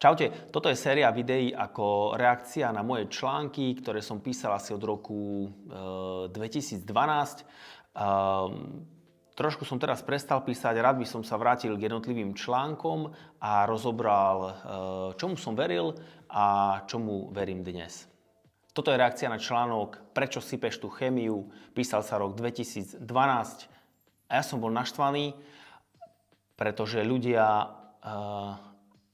Čaute, toto je séria videí ako reakcia na moje články, ktoré som písal asi od roku 2012. Trošku som teraz prestal písať, rád by som sa vrátil k jednotlivým článkom a rozobral, čomu som veril a čomu verím dnes. Toto je reakcia na článok Prečo sypeš tú chémiu, písal sa rok 2012 a ja som bol naštvaný, pretože ľudia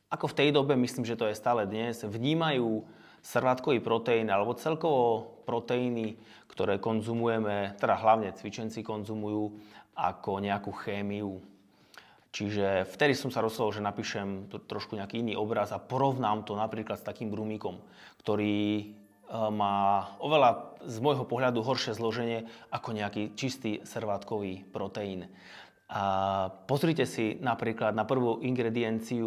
ako v tej dobe, myslím, že to je stále dnes, vnímajú srvátkový proteín alebo celkovo proteíny, ktoré konzumujeme, teda hlavne cvičenci konzumujú, ako nejakú chémiu. Čiže vtedy som sa rozhodol, že napíšem trošku nejaký iný obraz a porovnám to napríklad s takým brumíkom, ktorý má oveľa z môjho pohľadu horšie zloženie ako nejaký čistý srvátkový proteín. A pozrite si napríklad na prvú ingredienciu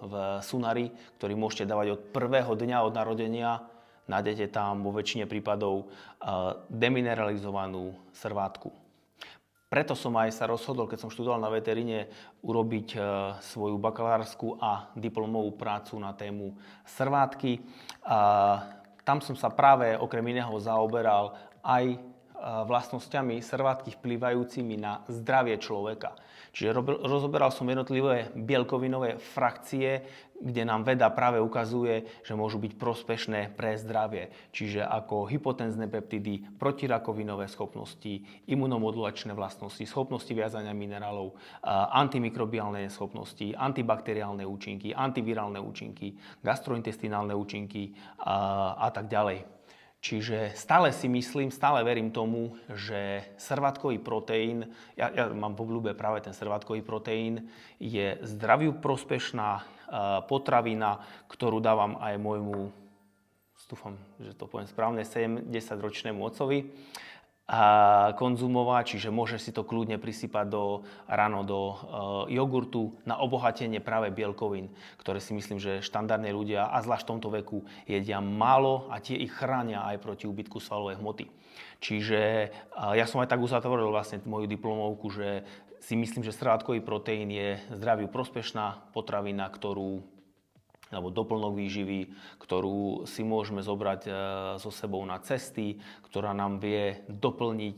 v Sunari, ktorý môžete dávať od prvého dňa od narodenia. Nájdete tam vo väčšine prípadov demineralizovanú srvátku. Preto som aj sa rozhodol, keď som študoval na veteríne, urobiť svoju bakalárskú a diplomovú prácu na tému srvátky. Tam som sa práve okrem iného zaoberal aj vlastnosťami srvátky vplyvajúcimi na zdravie človeka. Čiže rozoberal som jednotlivé bielkovinové frakcie, kde nám veda práve ukazuje, že môžu byť prospešné pre zdravie. Čiže ako hypotenzné peptidy, protirakovinové schopnosti, imunomodulačné vlastnosti, schopnosti viazania minerálov, antimikrobiálne schopnosti, antibakteriálne účinky, antivirálne účinky, gastrointestinálne účinky a tak ďalej. Čiže stále si myslím, stále verím tomu, že srvátkový proteín, ja mám v obľúbe práve ten srvátkový proteín, je zdraviu prospešná potravina, ktorú dávam aj môjmu, dúfam, že to poviem správne, 70-ročnému otcovi konzumovať, čiže môže si to kľudne prisypať ráno do jogurtu na obohatenie práve bielkovín, ktoré si myslím, že štandardní ľudia, a zvlášť v tomto veku, jedia málo a tie ich chránia aj proti úbytku svalovej hmoty. Čiže ja som aj tak uzatvoril vlastne moju diplomovku, že si myslím, že srvátkový proteín je zdraviu prospešná potravina, alebo doplnok výživy, ktorú si môžeme zobrať so sebou na cesty, ktorá nám vie doplniť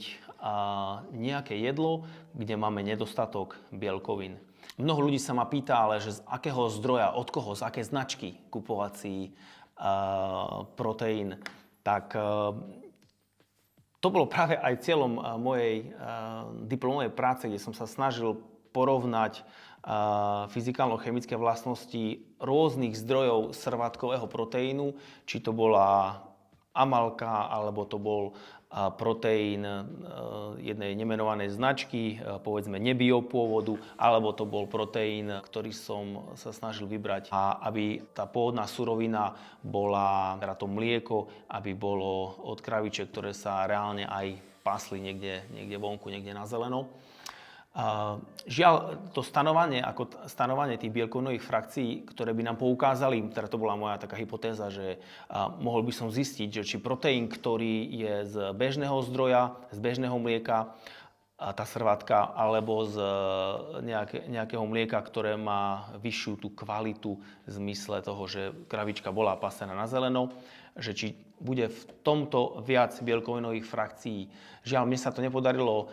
nejaké jedlo, kde máme nedostatok bielkovín. Mnoho ľudí sa ma pýta, ale že z akého zdroja, od koho, z aké značky kupovať si proteín. Tak to bolo práve aj cieľom mojej diplomovej práce, kde som sa snažil porovnať fyzikálno-chemické vlastnosti rôznych zdrojov srvátkového proteínu, či to bola amalka, alebo to bol proteín jednej nemenovanej značky, povedzme nebiopôvodu, alebo to bol proteín, ktorý som sa snažil vybrať, a aby tá pôvodná surovina bola, teda to mlieko, aby bolo od kravičiek, ktoré sa reálne aj pásli niekde vonku, niekde na zeleno. Žiaľ, to stanovanie tých bielkovinových frakcií, ktoré by nám poukázali, teda to bola moja taká hypotéza, že mohol by som zistiť, že či proteín, ktorý je z bežného zdroja, z bežného mlieka, tá srvátka, alebo z nejakého mlieka, ktoré má vyššiu tú kvalitu v zmysle toho, že kravička bola pasená na zeleno, že či bude v tomto viac bielkovinových frakcií. Žiaľ, mne sa to nepodarilo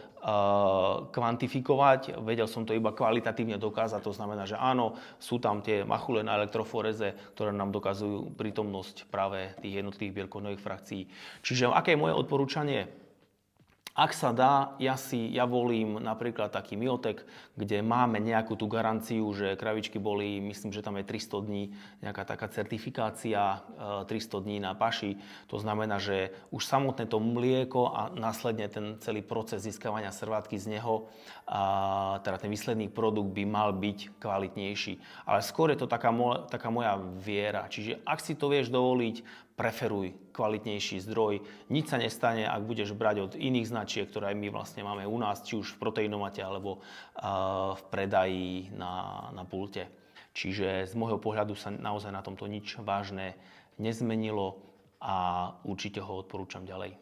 kvantifikovať, vedel som to iba kvalitatívne dokázať, to znamená, že áno, sú tam tie machule na elektroforeze, ktoré nám dokazujú prítomnosť práve tých jednotlivých bielkovinových frakcií. Čiže aké je moje odporúčanie? Ak sa dá, ja volím napríklad taký Myotek, kde máme nejakú tú garanciu, že kravičky boli, myslím, že tam je 300 dní, nejaká taká certifikácia, 300 dní na paši. To znamená, že už samotné to mlieko a následne ten celý proces získavania srvátky z neho, teda ten výsledný produkt by mal byť kvalitnejší. Ale skôr je to taká moja viera. Čiže ak si to vieš dovoliť, preferuj kvalitnejší zdroj. Nič sa nestane, ak budeš brať od iných značiek, ktoré my vlastne máme u nás, či už v proteínomate alebo v predaji na pulte. Čiže z môjho pohľadu sa naozaj na tomto nič vážne nezmenilo a určite ho odporúčam ďalej.